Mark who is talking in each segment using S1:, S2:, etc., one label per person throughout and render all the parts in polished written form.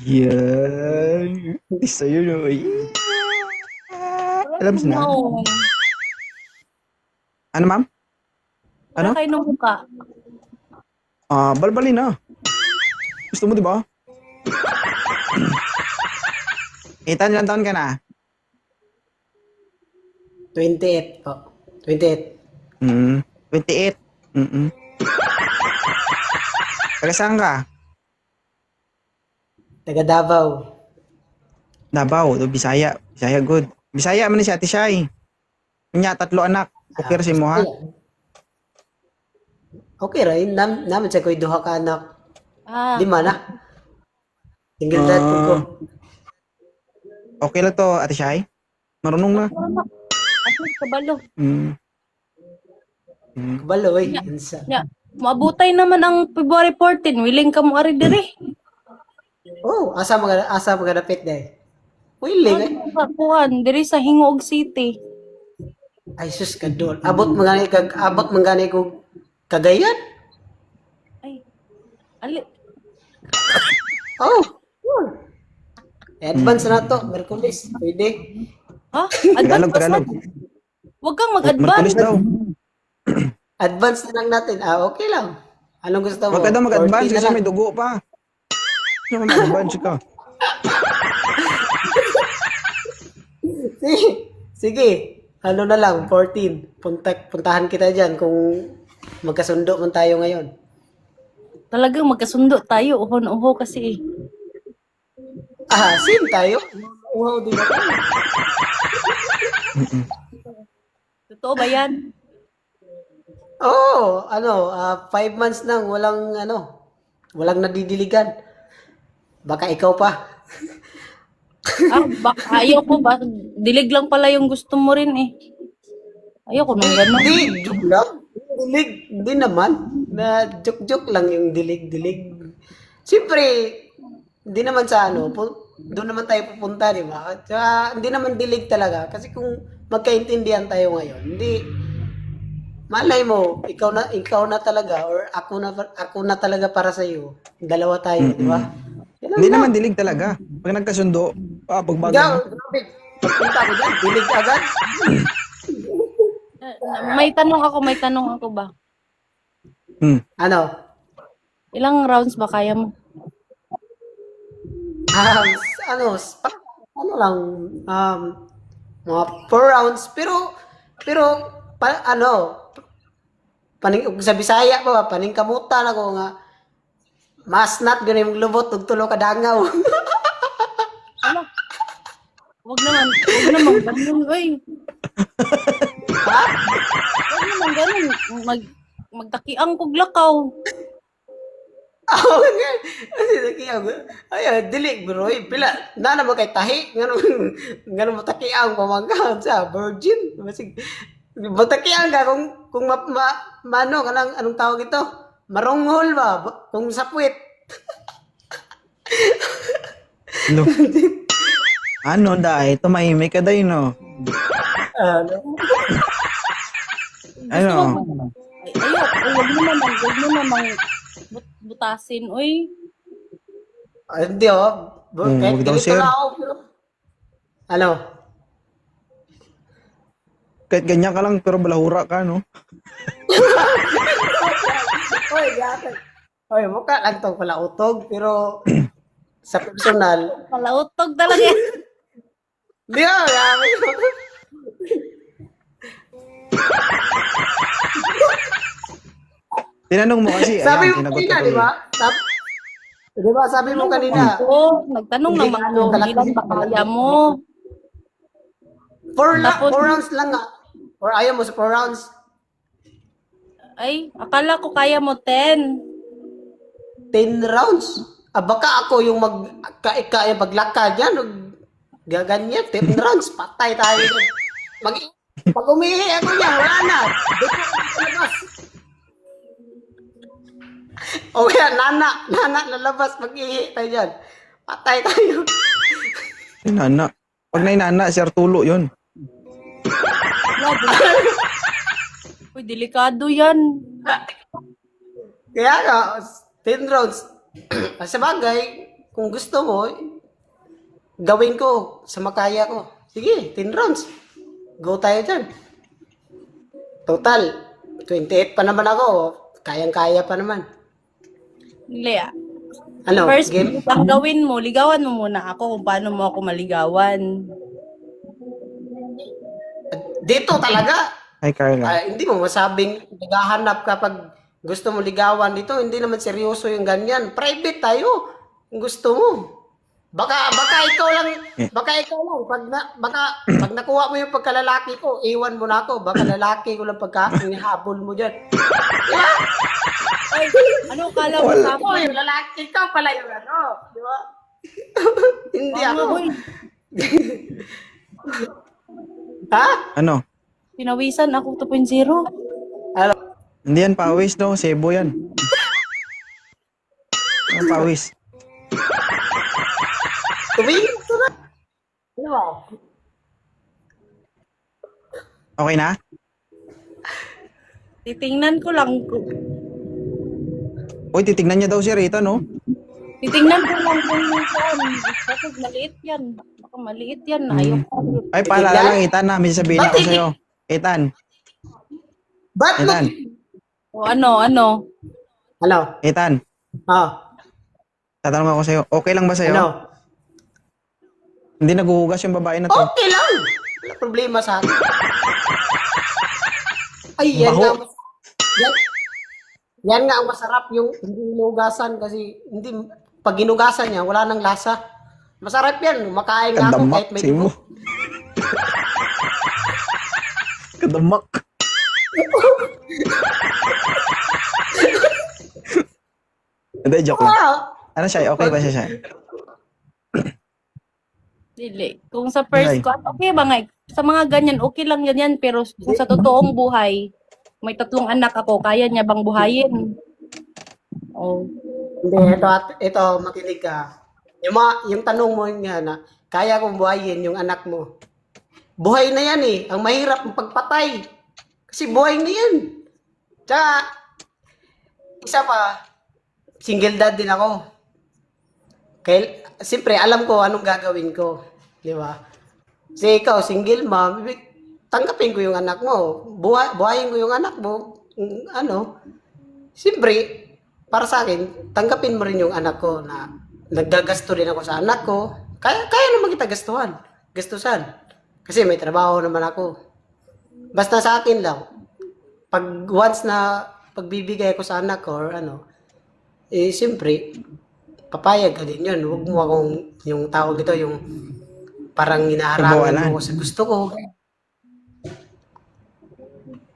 S1: Yan. Isa yun, oy.
S2: Wala
S1: Alam mo na.
S2: no.
S1: Ano, ma'am?
S2: Wala
S1: Ano?
S2: kayo ng mukha.
S1: Balbalin na. Gusto mo, di ba? Itan ilang taon ka na?
S3: 28 po. 28.
S1: 28. Taga saan ka?
S3: Taga Davao.
S1: Davao, do Bisaya. Bisaya good. Bisaya man ni si Ate Shai. Nya 3 anak. Okay ra si mo ha?
S3: Okay ra. Naman sa ko'y duha ka anak.
S2: Ah,
S3: 5 na. Single dad po ko.
S1: Okay lang to, Ate Shai. Marunong na.
S2: at least kabalo.
S3: Kabalo eh. Ansa.
S2: Ya, maabutay naman ang February 14. Willing ka mo ari diri.
S3: Oh, asa mga dapit dahil. Willing eh.
S2: Kuhan diri sa Hingog City.
S3: Ay sus kadol. Abot mga ko Cagayan.
S2: Ay. Ali.
S3: Oh. Yun. Advance na to, Merkulis. Pwede.
S2: Ha?
S1: Tagalog,
S2: Advance
S1: Tagalog.
S2: Huwag kang
S1: Merkulis
S2: mag-advance.
S1: daw.
S3: Advance na lang natin. Okay lang. Anong gusto mo?
S1: Huwag ka daw mag-advance
S3: 40 na
S1: kasi
S3: lang.
S1: may dugo pa. Ano ka mag-advance ka?
S3: Sige. Sige. Ano na lang, 14. Puntahan kita dyan kung magkasundo man tayo ngayon.
S2: Talagang magkasundo tayo. Uhon-uho kasi.
S3: Sim tayo. Wow, di ba?
S2: Totoo ba yan?
S3: Oo, 5 months nang walang nadidiligan. Baka ikaw pa.
S2: Ayaw ko ba? Dilig lang pala yung gusto mo rin eh. Ayaw ko nung gano'n.
S3: Hindi, joke lang. Dilig, hindi naman. Na joke-joke lang yung dilig-dilig. Siyempre, hindi naman sa doon naman tayo pupunta, di ba? At saka, hindi naman dilig talaga. Kasi kung magkaintindihan tayo ngayon, hindi, malay mo, ikaw na talaga, or ako na talaga para sa iyo. Dalawa tayo, di ba? Yan
S1: Hindi
S3: lang.
S1: naman dilig talaga. Pag nagkasundo, pagbago
S3: Ikaw,
S1: na.
S3: grabe. Pagpunta ko dyan, dilig agad.
S2: May tanong ako ba?
S3: Ano?
S2: Ilang rounds ba kaya mo?
S3: Um, ano lang, mga 4 rounds, pero, sa Bisaya pa, paningkamutan ako nga, masnat, ganun yung lubot, tugtulo ka dangaw.
S2: Huwag naman ganun, oy.
S3: Ha?
S2: Huwag naman ganun. Magtakiang kog lakaw.
S3: Oo, nga. Kasi nakiyaw. Ay, dili, bro. Pila, na naman kay tahi. Ganun matakiang pamangkaon sa virgin. Masig, matakiang ka kung anong tawag ito? Marunghol ba? Kung sapwit.
S1: Lo. Ano dai? Tumahimik ka dai no? Ano?
S2: Huwag mo naman butasin, oy.
S3: Hindi kahit
S1: Huwag daw,
S3: ganito
S1: sir.
S3: na ako. Ano?
S1: Kahit ganyan ka lang pero balahura ka, no?
S3: Oy, gata. Oy, mukha lang tong pala utog, pero sa personal,
S2: Palautog talaga.
S3: di ba?
S1: Tinanong mo kasi,
S3: Sabi
S1: ayan,
S3: mo
S1: tinagot
S3: kanina,
S1: ko
S3: di
S1: to.
S3: ba? Di ba, sabi mo kanina,
S2: Oo, nagtanong
S3: Hindi
S2: naman
S3: ka
S2: ako,
S3: talak-
S2: ilan ba kaya mo?
S3: 4 rounds lang nga. Or ayaw mo sa 4 rounds?
S2: Ay, akala ko kaya mo 10.
S3: 10 rounds? Baka ako yung kaya paglakad yan. Gaganyan, 10 rounds, patay tayo. Pag umihi ako yan, wala na. Dito ako lalabas. O kaya, nana, lalabas, mag-ihi tayo dyan. Patay tayo.
S1: Inana. Pag nainana, si Artulo yun.
S2: Uy, delikado yan.
S3: Kaya nga, 10 rounds. Sa bagay, kung gusto mo, gawin ko sa makaya ko. Sige, 10 rounds. Go tayo dyan. Total, 28 pa naman ako. Kayang-kaya pa naman.
S2: Hindi ah.
S3: Ano,
S2: First,
S3: game?
S2: ang gawin mo, ligawan mo muna ako kung paano mo ako maligawan.
S3: Dito talaga.
S1: Ay, Carla.
S3: Hindi mo masabing naghahanap kapag gusto mo ligawan dito. Hindi naman seryoso yung ganyan. Private tayo. Kung gusto mo. Baka ikaw lang, pag nakuha mo yung pagkalalaki ko, iwan mo na ako. Baka lalaki ko lang pagka hinihabol mo dyan. Diba?
S2: Ay, ano kala mo sa
S3: Ako, yung lalaki, ikaw pala yung ano. Di ba? Hindi ako. Ha?
S1: Ano?
S2: Pinawisan ako 2.0.
S3: Ano?
S1: Hindi yan pawis, no? Sebo yan. Ang pawis.
S3: Tumingin ka na. Di ba?
S1: Okay na?
S2: Titingnan ko lang.
S1: Uy, titignan niya daw si Rita, no?
S2: Titingnan ko lang kung yan. Bakit maliit yan? Baka maliit yan. Ayoko.
S1: Ay, paalala lang, Ethan, na. May sasabihin ako sa'yo. Ethan,
S3: Ba't mo?
S1: Ethan,
S2: O ano?
S3: Ano?
S1: Ethan. Tatanong ako sa'yo, okay lang ba sa'yo?
S3: Ano?
S1: Hindi naguhugas yung babae na to.
S3: Okay lang. Wala problema sa akin. Ay, yan
S1: Baho.
S3: nga. Yan nga ang masarap yung hindi hinugasan kasi hindi pag ginugasan niya wala nang lasa. Masarap yan. Makain nga ako
S1: Kadamak,
S3: kahit may
S1: simo.
S3: dugo.
S1: Kadamak. Hindi, joke lang.
S3: Wow.
S1: Ano siya? Okay ba siya?
S2: Dili. Kung sa first ko, okay ba nga? Sa mga ganyan, okay lang ganyan. Pero kung sa totoong buhay, may 3 anak ako, kaya niya bang buhayin? Oh.
S3: Hindi, ito, makinig ka. Yung tanong mo nga na, kaya kong buhayin yung anak mo. Buhay na yan eh. Ang mahirap ang pagpatay. Kasi buhay na yan. Tsaka, isa pa, single dad din ako. Kaya, siyempre, alam ko anong gagawin ko. Di ba? Kasi ikaw, single mom, tanggapin ko yung anak mo. Buhayin ko yung anak mo. Ano? Siyempre, para sa akin, tanggapin mo rin yung anak ko na naggagasto din ako sa anak ko. Kaya naman kita gastusan. Kasi may trabaho naman ako. Basta sa akin lang, pag once na pagbibigay ako sa anak ko or ano, siyempre, papayag ka din yun. Huwag mo akong, yung tawag ito, yung parang hinaharangan mo sa gusto ko.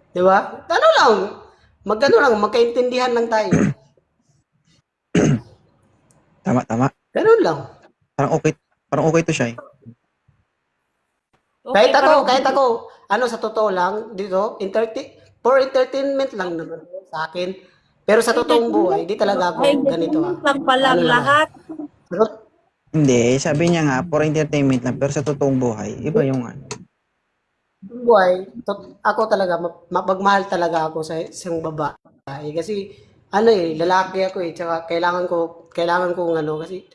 S3: Di ba? Ano lang, magkaintindihan lang tayo.
S1: Tama.
S3: Ganun lang.
S1: Parang okay to siya eh.
S3: Kahit ako, ano sa totoo lang, dito, for entertainment lang naman sa akin. Pero sa totoong buhay, di talaga ako ganito ah.
S2: Lang palang
S3: Ano lang.
S2: lahat.
S1: Hindi, sabi niya nga, for entertainment lang, pero sa totoong buhay, iba yung ano.
S3: Buhay, ako talaga, mapagmahal talaga ako sa isang babae. Kasi, ano eh, lalaki ako eh, tsaka kailangan ko ano, kasi,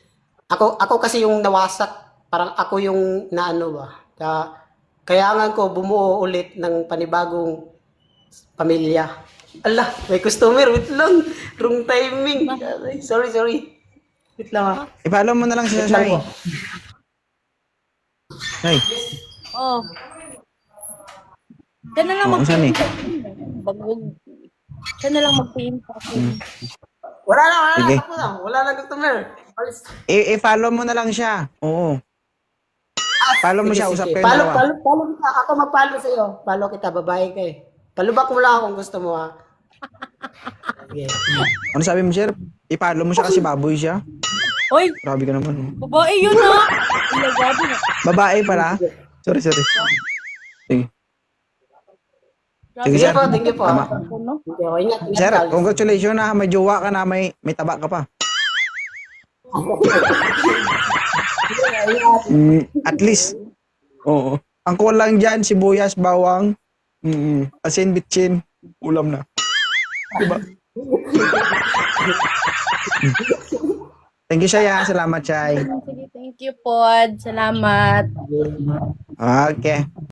S3: ako kasi yung nawasak, parang ako yung naano ba, kailangan ko bumuo ulit ng panibagong pamilya. Ala, may customer, wait lang, wrong timing. Ay, sorry. Wait lang ah.
S1: I-follow mo na lang siya,
S3: Wait lang
S1: Shai.
S3: po.
S1: Shai,
S2: Oh. Diyan na lang
S1: Oo, saan eh?
S2: Bagog. Diyan na lang mag-pin sa akin.
S1: Sige.
S3: Wala na customer. Alis.
S1: I-follow mo na lang siya. Oo. Follow mo siya, usap kayo
S3: Follow
S1: dalawa.
S3: kita. Ako mag-follow sa'yo. Follow kita, babae ka eh. Palubak mo lang kung gusto mo ha. Sige.
S1: Ano sabi mo, sir? I-follow mo siya kasi baboy siya.
S2: Hoy,
S1: Grabe ka naman. Oh.
S2: babae yun ha. Ilagado na.
S1: Babae pala. Sorry. Sige. Sige,
S3: Sige
S1: sir.
S3: po, thank you po.
S1: Tama.
S2: Ano?
S3: Sige, ingat.
S1: Sir,
S3: Carlos.
S1: congratulations na may jowa ka na, may taba ka pa. At least. Oo. Ang kulang dyan, sibuyas, bawang, asin, bitchin, ulam na. Diba? Thank you, Shay, ha. Salamat, Shay.
S2: Sige, thank you, Pod. Salamat.
S1: Okay.